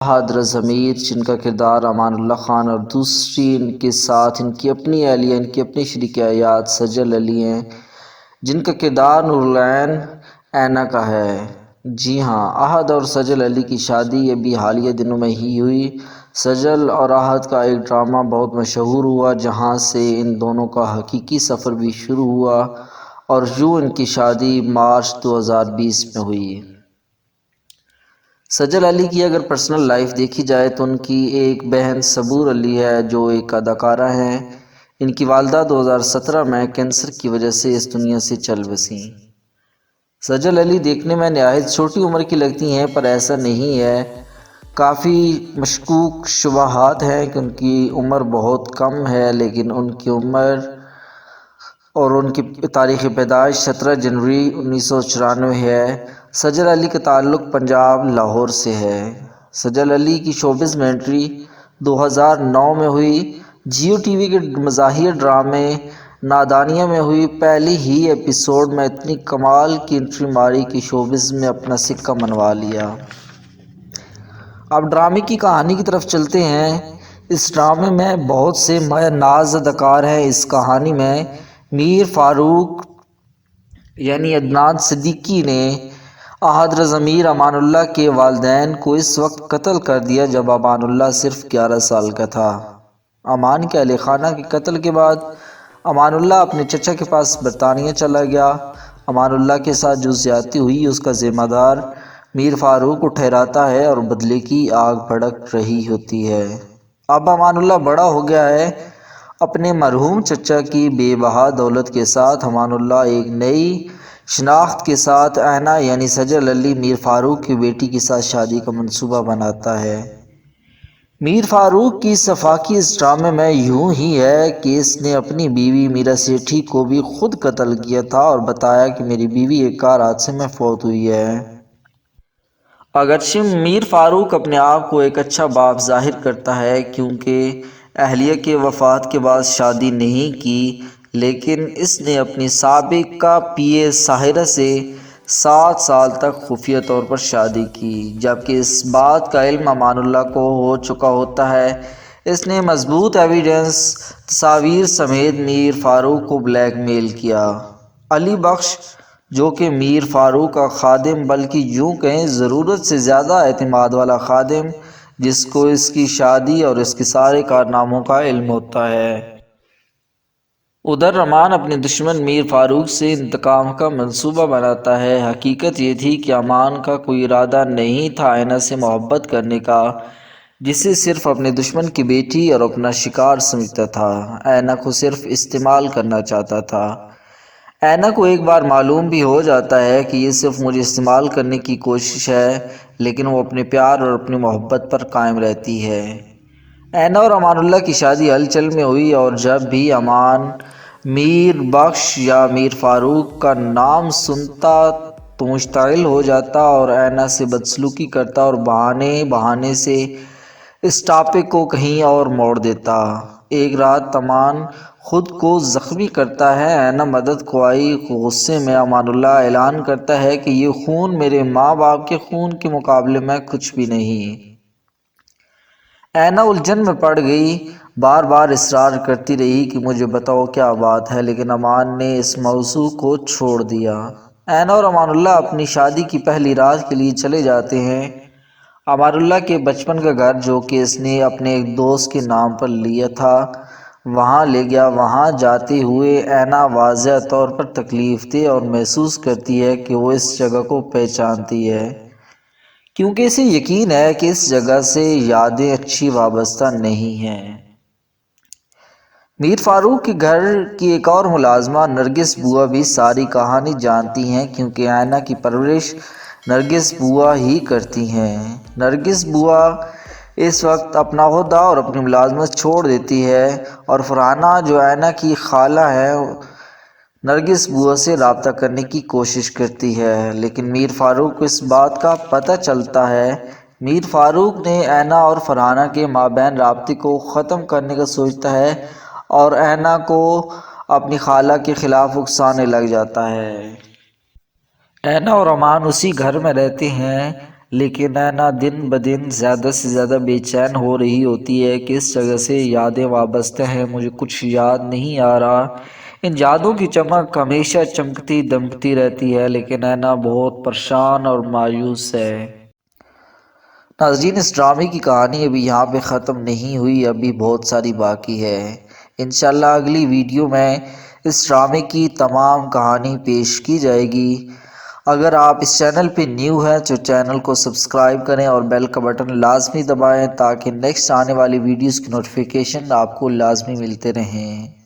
بہادر ضمیر جن کا کردار امان اللہ خان اور دوسری ان کے ساتھ ان کی اپنی اہلیہ ان کی اپنی شریک حیات سجل علی ہیں، جن کا کردار نور العین اینا کا ہے۔ جی ہاں، احد اور سجل علی کی شادی ابھی حالیہ دنوں میں ہی ہوئی۔ سجل اور احد کا ایک ڈرامہ بہت مشہور ہوا جہاں سے ان دونوں کا حقیقی سفر بھی شروع ہوا اور یوں ان کی شادی مارچ 2020 میں ہوئی۔ سجل علی کی اگر پرسنل لائف دیکھی جائے تو ان کی ایک بہن صبور علی ہے جو ایک اداکارہ ہیں۔ ان کی والدہ 2017 میں کینسر کی وجہ سے اس دنیا سے چل بسیں۔ سجل علی دیکھنے میں نہایت چھوٹی عمر کی لگتی ہیں پر ایسا نہیں ہے۔ کافی مشکوک شبہات ہیں کہ ان کی عمر بہت کم ہے، لیکن ان کی عمر اور ان کی تاریخ پیدائش 17 جنوری 1994 ہے۔ سجل علی کا تعلق پنجاب لاہور سے ہے۔ سجل علی کی شوبز میں انٹری 2009 میں ہوئی۔ جیو ٹی وی کے مزاحیہ ڈرامے نادانیہ میں ہوئی۔ پہلی ہی ایپیسوڈ میں اتنی کمال کی انٹری ماری کہ شوبز میں اپنا سکہ منوا لیا۔ اب ڈرامے کی کہانی کی طرف چلتے ہیں۔ اس ڈرامے میں بہت سے مایہ ناز اداکار ہیں۔ اس کہانی میں میر فاروق یعنی عدنان صدیقی نے احد ضمیر امان اللہ کے والدین کو اس وقت قتل کر دیا جب امان اللہ صرف 11 سال کا تھا۔ امان کے اہل خانہ کے قتل کے بعد امان اللہ اپنے چچا کے پاس برطانیہ چلا گیا۔ امان اللہ کے ساتھ جو زیادتی ہوئی اس کا ذمہ دار میر فاروق کو ٹھہراتا ہے اور بدلے کی آگ بھڑک رہی ہوتی ہے۔ اب امان اللہ بڑا ہو گیا ہے۔ اپنے مرحوم چچا کی بے بہا دولت کے ساتھ امان اللہ ایک نئی شناخت کے ساتھ اینا یعنی سجل علی میر فاروق کی بیٹی کے ساتھ شادی کا منصوبہ بناتا ہے۔ میر فاروق کی صفاقی اس ڈرامے میں یوں ہی ہے کہ اس نے اپنی بیوی میرا سیٹھی کو بھی خود قتل کیا تھا اور بتایا کہ میری بیوی ایک کار حادثے میں فوت ہوئی ہے۔ اگرچہ میر فاروق اپنے آپ کو ایک اچھا باپ ظاہر کرتا ہے کیونکہ اہلیہ کے وفات کے بعد شادی نہیں کی، لیکن اس نے اپنی سابقہ پی اے ساحرہ سے 7 سال تک خفیہ طور پر شادی کی، جبکہ اس بات کا علم امان اللہ کو ہو چکا ہوتا ہے۔ اس نے مضبوط ایویڈنس تصاویر سمیت میر فاروق کو بلیک میل کیا۔ علی بخش جو کہ میر فاروق کا خادم بلکہ یوں کہیں ضرورت سے زیادہ اعتماد والا خادم، جس کو اس کی شادی اور اس کے سارے کارناموں کا علم ہوتا ہے۔ ادھر امان اپنے دشمن میر فاروق سے انتقام کا منصوبہ بناتا ہے۔ حقیقت یہ تھی کہ امان کا کوئی ارادہ نہیں تھا اینا سے محبت کرنے کا، جسے صرف اپنے دشمن کی بیٹی اور اپنا شکار سمجھتا تھا۔ اینا کو صرف استعمال کرنا چاہتا تھا۔ اینا کو ایک بار معلوم بھی ہو جاتا ہے کہ یہ صرف مجھے استعمال کرنے کی کوشش ہے، لیکن وہ اپنے پیار اور اپنی محبت پر قائم رہتی ہے۔ اینا اور امان اللہ کی شادی ہلچل میں ہوئی اور جب بھی امان میر بخش یا میر فاروق کا نام سنتا تو مشتعل ہو جاتا اور اینا سے بدسلوکی کرتا اور بہانے سے اس ٹاپک کو کہیں اور موڑ دیتا۔ ایک رات امان خود کو زخمی کرتا ہے۔ اینا مدد کو آئی۔ غصے میں امان اللہ اعلان کرتا ہے کہ یہ خون میرے ماں باپ کے خون کے مقابلے میں کچھ بھی نہیں۔ اینا الجھن میں پڑ گئی، بار بار اصرار کرتی رہی کہ مجھے بتاؤ کیا بات ہے، لیکن امان نے اس موضوع کو چھوڑ دیا۔ اینا اور امان اللہ اپنی شادی کی پہلی رات کے لیے چلے جاتے ہیں امان اللہ کے بچپن کا گھر جو کہ اس نے اپنے ایک دوست کے نام پر لیا تھا، وہاں لے گیا۔ وہاں جاتے ہوئے اینا واضح طور پر تکلیف دہ اور محسوس کرتی ہے کہ وہ اس جگہ کو پہچانتی ہے، کیونکہ اسے یقین ہے کہ اس جگہ سے یادیں اچھی وابستہ نہیں ہیں۔ میر فاروق کے گھر کی ایک اور ملازمہ نرگس بوا بھی ساری کہانی جانتی ہیں کیونکہ اینا کی پرورش نرگس بوا ہی کرتی ہیں۔ نرگس بوا اس وقت اپنا عہدہ اور اپنی ملازمت چھوڑ دیتی ہے اور فرحانہ جو اینا کی خالہ ہے نرگس بوا سے رابطہ کرنے کی کوشش کرتی ہے، لیکن میر فاروق کو اس بات کا پتہ چلتا ہے۔ میر فاروق نے اینا اور فرحانہ کے مابین رابطے کو ختم کرنے کا سوچتا ہے اور اینا کو اپنی خالہ کے خلاف اکسانے لگ جاتا ہے۔ اینا اور امان اسی گھر میں رہتے ہیں۔ لیکن نینا دن بدن زیادہ سے زیادہ بے چین ہو رہی ہوتی ہے کہ اس جگہ سے یادیں وابستہ ہیں، مجھے کچھ یاد نہیں آ رہا۔ ان یادوں کی چمک ہمیشہ چمکتی دمکتی رہتی ہے، لیکن نینا بہت پریشان اور مایوس ہے۔ ناظرین، اس ڈرامے کی کہانی ابھی یہاں پہ ختم نہیں ہوئی، ابھی بہت ساری باقی ہے۔ انشاءاللہ اگلی ویڈیو میں اس ڈرامے کی تمام کہانی پیش کی جائے گی۔ اگر آپ اس چینل پہ نیو ہیں تو چینل کو سبسکرائب کریں اور بیل کا بٹن لازمی دبائیں تاکہ نیکسٹ آنے والی ویڈیوز کی نوٹیفیکیشن آپ کو لازمی ملتے رہیں۔